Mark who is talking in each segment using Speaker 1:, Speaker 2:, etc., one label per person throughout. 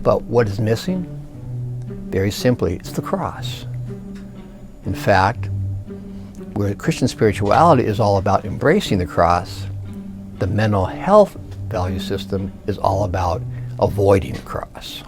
Speaker 1: But what is missing? Very simply, it's the cross. In fact, where Christian spirituality is all about embracing the cross, the mental health value system is all about avoiding the cross.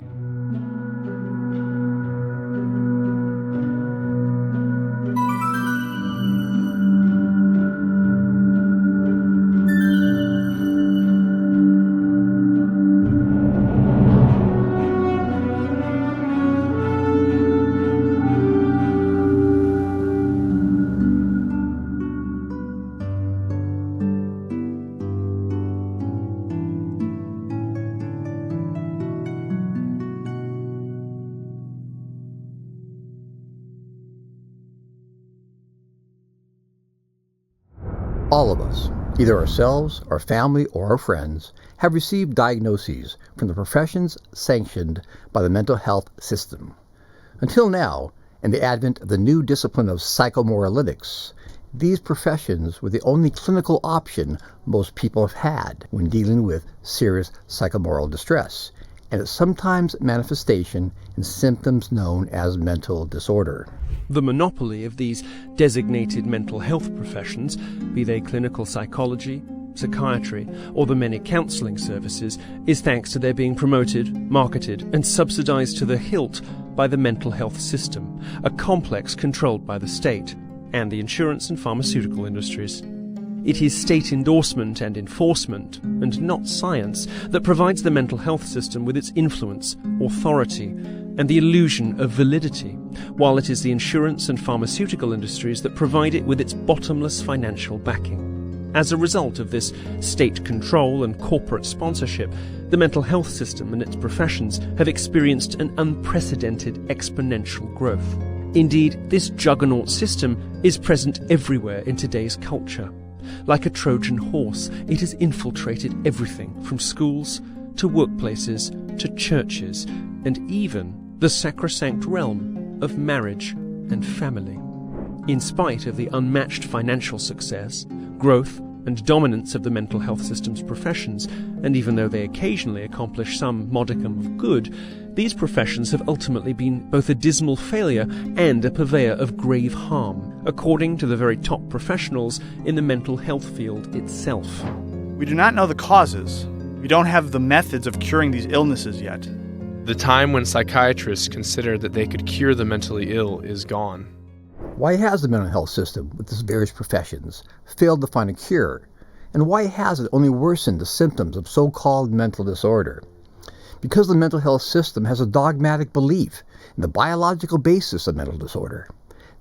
Speaker 1: All of us, either ourselves, our family, or our friends, have received diagnoses from the professions sanctioned by the mental health system. Until now, and the advent of the new discipline of psychomoralytics, these professions were the only clinical option most people have had when dealing with serious psychomoral distress, and its sometimes manifestation in symptoms known as mental disorder.
Speaker 2: The monopoly of these designated mental health professions, be they clinical psychology, psychiatry, or the many counselling services, is thanks to their being promoted, marketed, and subsidised to the hilt by the mental health system, a complex controlled by the state and the insurance and pharmaceutical industries. It is state endorsement and enforcement, and not science, that provides the mental health system with its influence, authority, and the illusion of validity, while it is the insurance and pharmaceutical industries that provide it with its bottomless financial backing. As a result of this state control and corporate sponsorship, the mental health system and its professions have experienced an unprecedented exponential growth. Indeed, this juggernaut system is present everywhere in today's culture. Like a Trojan horse, it has infiltrated everything from schools to workplaces to churches and even the sacrosanct realm of marriage and family. In spite of the unmatched financial success, growth, and dominance of the mental health system's professions, and even though they occasionally accomplish some modicum of good, these professions have ultimately been both a dismal failure and a purveyor of grave harm, according to the very top professionals in the mental health field itself.
Speaker 3: We do not know the causes. We don't have the methods of curing these illnesses yet.
Speaker 4: The time when psychiatrists considered that they could cure the mentally ill is gone.
Speaker 1: Why has the mental health system, with its various professions, failed to find a cure? And why has it only worsened the symptoms of so-called mental disorder? Because the mental health system has a dogmatic belief in the biological basis of mental disorder.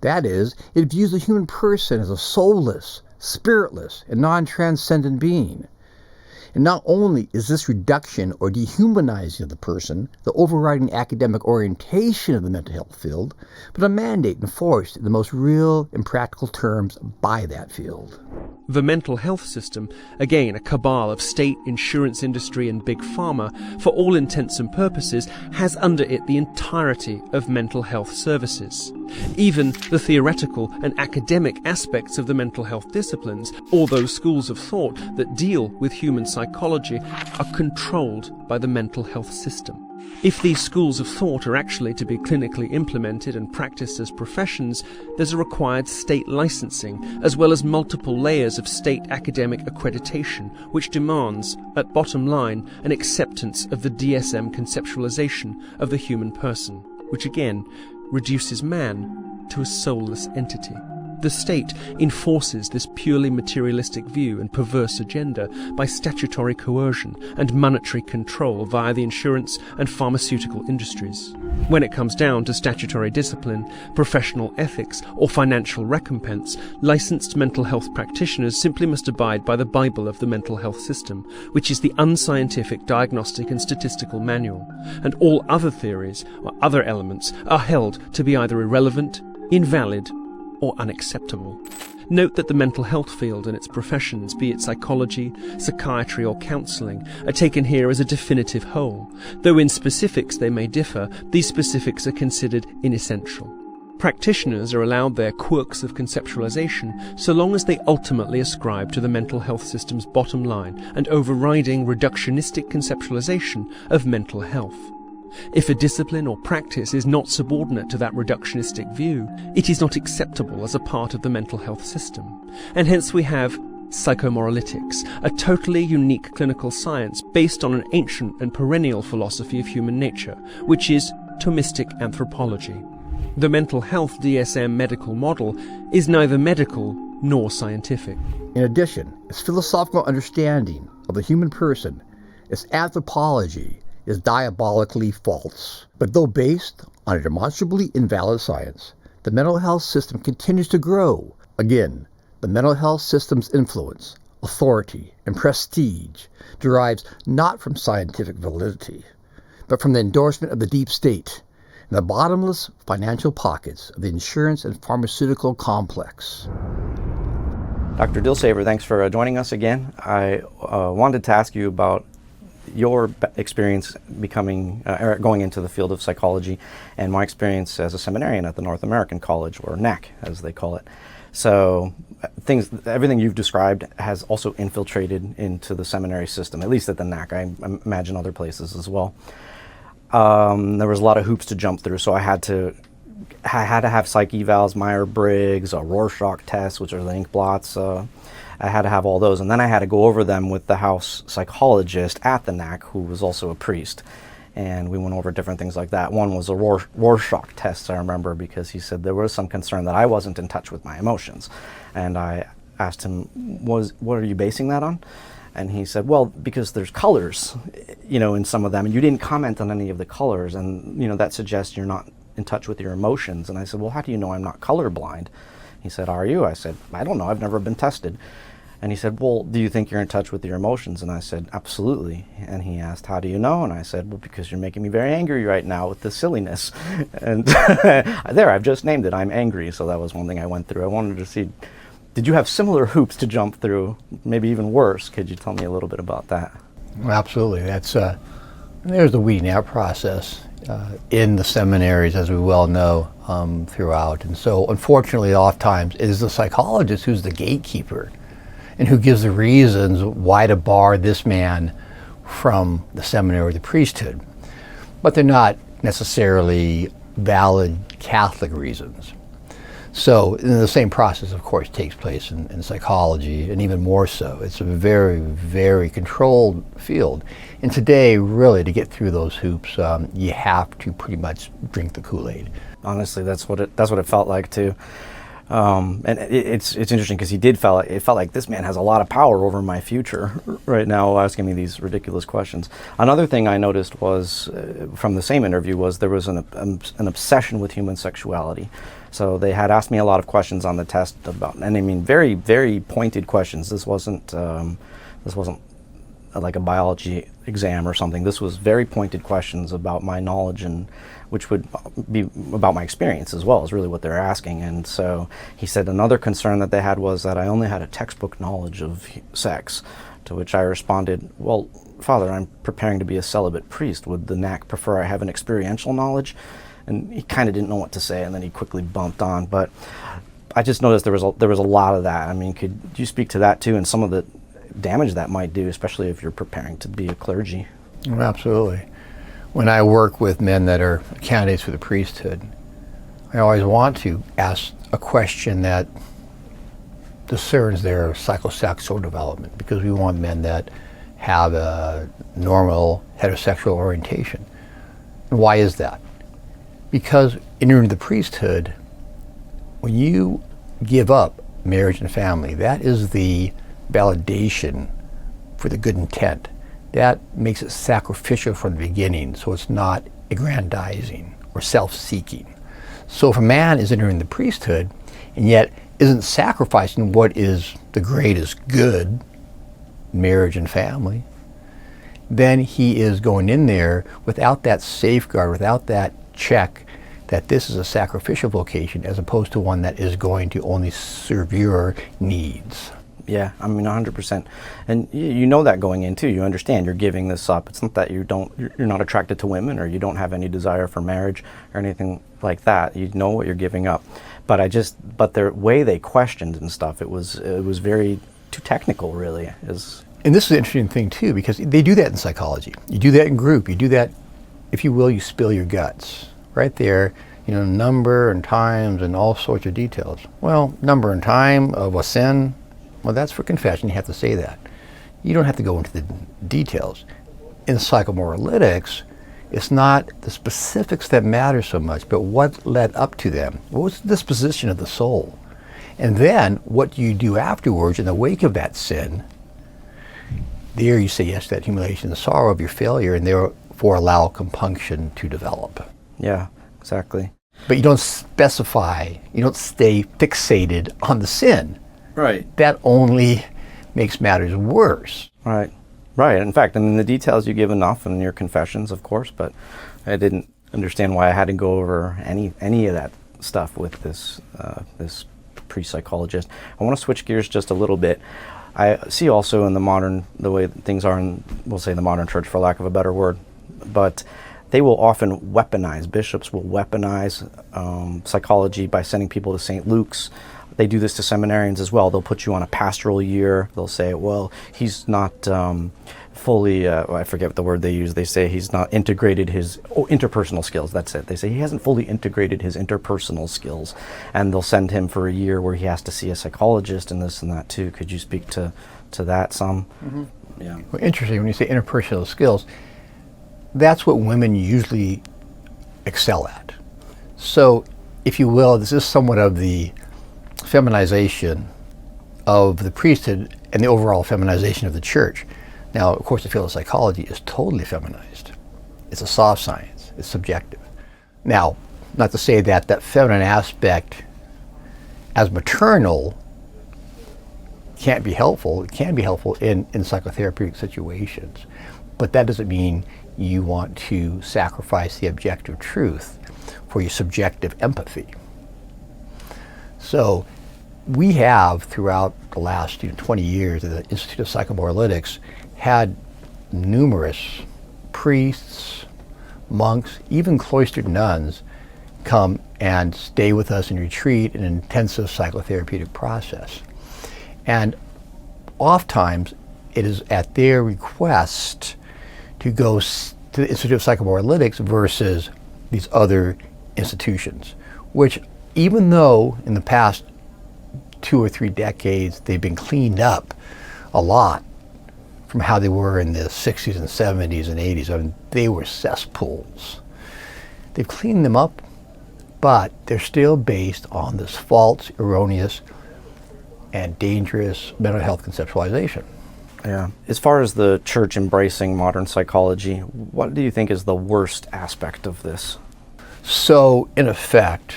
Speaker 1: That is, it views the human person as a soulless, spiritless, and non-transcendent being. And not only is this reduction or dehumanizing of the person the overriding academic orientation of the mental health field, but a mandate enforced in the most real and practical terms by that field.
Speaker 2: The mental health system, again a cabal of state, insurance industry and big pharma, for all intents and purposes, has under it the entirety of mental health services. Even the theoretical and academic aspects of the mental health disciplines, or those schools of thought that deal with human psychology, are controlled by the mental health system. If these schools of thought are actually to be clinically implemented and practiced as professions, there's a required state licensing, as well as multiple layers of state academic accreditation, which demands, at bottom line, an acceptance of the DSM conceptualization of the human person, which again reduces man to a soulless entity. The state enforces this purely materialistic view and perverse agenda by statutory coercion and monetary control via the insurance and pharmaceutical industries. When it comes down to statutory discipline, professional ethics, or financial recompense, licensed mental health practitioners simply must abide by the Bible of the mental health system, which is the unscientific diagnostic and statistical manual, and all other theories or other elements are held to be either irrelevant, invalid, or unacceptable. Note that the mental health field and its professions, be it psychology, psychiatry or counselling, are taken here as a definitive whole. Though in specifics they may differ, these specifics are considered inessential. Practitioners are allowed their quirks of conceptualization so long as they ultimately ascribe to the mental health system's bottom line and overriding reductionistic conceptualization of mental health. If a discipline or practice is not subordinate to that reductionistic view, it is not acceptable as a part of the mental health system. And hence we have psychomoralytics, a totally unique clinical science based on an ancient and perennial philosophy of human nature, which is Thomistic anthropology. The mental health DSM medical model is neither medical nor scientific.
Speaker 1: In addition, its philosophical understanding of the human person, its anthropology, is diabolically false. But though based on a demonstrably invalid science, the mental health system continues to grow. Again, the mental health system's influence, authority, and prestige derives not from scientific validity, but from the endorsement of the deep state and the bottomless financial pockets of the insurance and pharmaceutical complex.
Speaker 5: Dr. Dilsaver, thanks for joining us again. I wanted to ask you about your experience going into the field of psychology and my experience as a seminarian at the North American College, or NAC as they call it. So everything you've described has also infiltrated into the seminary system, at least at the NAC. I imagine other places as well. There was a lot of hoops to jump through, so I had to have psych evals, Myers-Briggs, a Rorschach test, which are the ink blots. I had to have all those, and then I had to go over them with the house psychologist at the NAC, who was also a priest. And we went over different things like that. One was a Rorschach test, I remember, because he said there was some concern that I wasn't in touch with my emotions. And I asked him, what are you basing that on? And he said, well, because there's colors, in some of them, and you didn't comment on any of the colors, and, that suggests you're not in touch with your emotions. And I said, well, how do you know I'm not colorblind? He said, are you? I said, I don't know, I've never been tested. And he said, well, do you think you're in touch with your emotions? And I said, absolutely. And he asked, how do you know? And I said, well, because you're making me very angry right now with this silliness. And there, I've just named it, I'm angry. So that was one thing I went through. I wanted to see, did you have similar hoops to jump through, maybe even worse? Could you tell me a little bit about that?
Speaker 1: Well, absolutely. There's the weeding out process in the seminaries, as we well know, throughout. And so, unfortunately, oftentimes, it is the psychologist who's the gatekeeper and who gives the reasons why to bar this man from the seminary or the priesthood. But they're not necessarily valid Catholic reasons. So the same process, of course, takes place in psychology, and even more so. It's a very, very controlled field. And today, really, to get through those hoops, you have to pretty much drink the Kool-Aid.
Speaker 5: Honestly, that's what it felt like too. And it's interesting because it felt like this man has a lot of power over my future right now, asking me these ridiculous questions. Another thing I noticed was from the same interview was there was an obsession with human sexuality. So they had asked me a lot of questions on the test about, and I mean very, very pointed questions. This wasn't like a biology exam or something. This was very pointed questions about my knowledge, and which would be about my experience as well, is really what they're asking. And so he said another concern that they had was that I only had a textbook knowledge of sex, to which I responded, well, Father, I'm preparing to be a celibate priest. Would the NAC prefer I have an experiential knowledge? And he kind of didn't know what to say, and then he quickly bumped on. But I just noticed there was a lot of that. I mean, could you speak to that too, and some of the damage that might do, especially if you're preparing to be a clergy?
Speaker 1: Oh, absolutely. When I work with men that are candidates for the priesthood, I always want to ask a question that discerns their psychosexual development, because we want men that have a normal heterosexual orientation. And why is that? Because entering the priesthood, when you give up marriage and family, that is the validation for the good intent. That makes it sacrificial from the beginning, so it's not aggrandizing or self-seeking. So if a man is entering the priesthood and yet isn't sacrificing what is the greatest good, marriage and family, then he is going in there without that safeguard, without that check that this is a sacrificial vocation as opposed to one that is going to only serve your needs.
Speaker 5: Yeah, I mean 100%. And you know that going in too. You understand you're giving this up. It's not that you're not attracted to women, or you don't have any desire for marriage or anything like that. You know what you're giving up. But the way they questioned and stuff, it was very too technical, really.
Speaker 1: And this is an interesting thing too, because they do that in psychology. You do that in group. You do that if you will, you spill your guts. Right there, number and times and all sorts of details. Well, number and time of a sin, well, that's for confession. You have to say that. You don't have to go into the details. In psychomoralytics, it's not the specifics that matter so much, but what led up to them. What was the disposition of the soul? And then what do you do afterwards in the wake of that sin? There you say yes to that humiliation and sorrow of your failure, and therefore allow compunction to develop.
Speaker 5: Yeah, exactly.
Speaker 1: But you don't specify, you don't stay fixated on the sin.
Speaker 5: Right.
Speaker 1: That only makes matters worse.
Speaker 5: Right. Right. In fact, the details you give enough in your confessions, of course, but I didn't understand why I had to go over any of that stuff with this pre-psychologist. I want to switch gears just a little bit. I see also in the way things are in, we'll say, the modern church, for lack of a better word, but they will often weaponize, bishops will weaponize psychology by sending people to St. Luke's. They do this to seminarians as well. They'll put you on a pastoral year. They'll say, well, he's not fully, I forget what the word they use. They say he's not integrated his interpersonal skills. That's it. They say he hasn't fully integrated his interpersonal skills. And they'll send him for a year where he has to see a psychologist and this and that too. Could you speak to that some?
Speaker 1: Mm-hmm.
Speaker 5: Yeah.
Speaker 1: Well, interesting, when you say interpersonal skills, that's what women usually excel at. So, if you will, this is somewhat of the feminization of the priesthood and the overall feminization of the church. Now, of course, the field of psychology is totally feminized. It's a soft science. It's subjective. Now, not to say that that feminine aspect as maternal can't be helpful. It can be helpful in psychotherapeutic situations. But that doesn't mean you want to sacrifice the objective truth for your subjective empathy. So we have, throughout the last 20 years at the Institute of Psychomoralytics, had numerous priests, monks, even cloistered nuns come and stay with us and retreat in an intensive psychotherapeutic process. And oftentimes it is at their request to go to the Institute of Psychomoralytics versus these other institutions, which, even though in the past 2 or 3 decades they've been cleaned up a lot from how they were in the 60s and 70s and 80s. I mean, they were cesspools. They've cleaned them up, but they're still based on this false, erroneous, and dangerous mental health conceptualization.
Speaker 5: Yeah. As far as the church embracing modern psychology, what do you think is the worst aspect of this?
Speaker 1: So, in effect,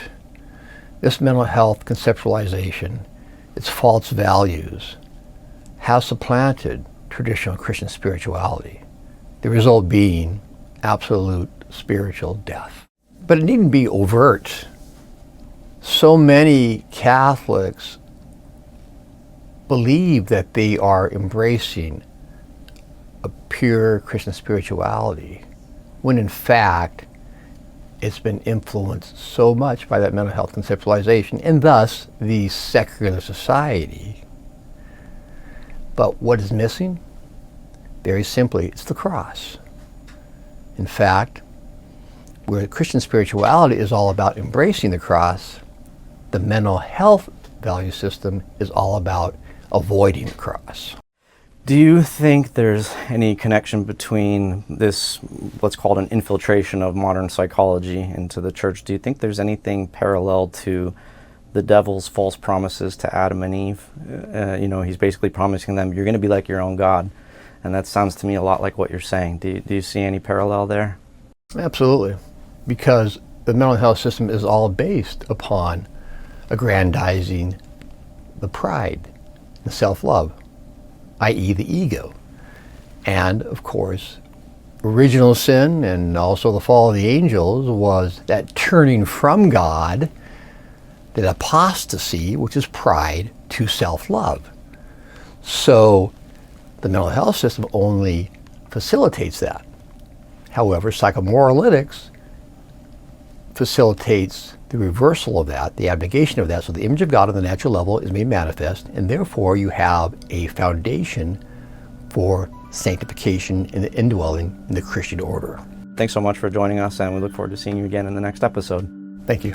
Speaker 1: this mental health conceptualization, its false values, has supplanted traditional Christian spirituality, the result being absolute spiritual death. But it needn't be overt. So many Catholics believe that they are embracing a pure Christian spirituality, when in fact it's been influenced so much by that mental health conceptualization and thus the secular society. But what is missing? Very simply, it's the cross. In fact, where Christian spirituality is all about embracing the cross, the mental health value system is all about avoiding the cross.
Speaker 5: Do you think there's any connection between this, what's called an infiltration of modern psychology into the church? Do you think there's anything parallel to the devil's false promises to Adam and Eve? He's basically promising them, you're going to be like your own God. And that sounds to me a lot like what you're saying. Do you see any parallel there?
Speaker 1: Absolutely. Because the mental health system is all based upon aggrandizing the pride, the self-love, i.e. the ego. And of course, original sin and also the fall of the angels was that turning from God, that apostasy, which is pride, to self-love. So the mental health system only facilitates that. However, psychomoralytics facilitates the reversal of that, the abnegation of that, so the image of God on the natural level is made manifest, and therefore you have a foundation for sanctification and the indwelling in the Christian order.
Speaker 5: Thanks so much for joining us, and we look forward to seeing you again in the next episode.
Speaker 1: Thank you.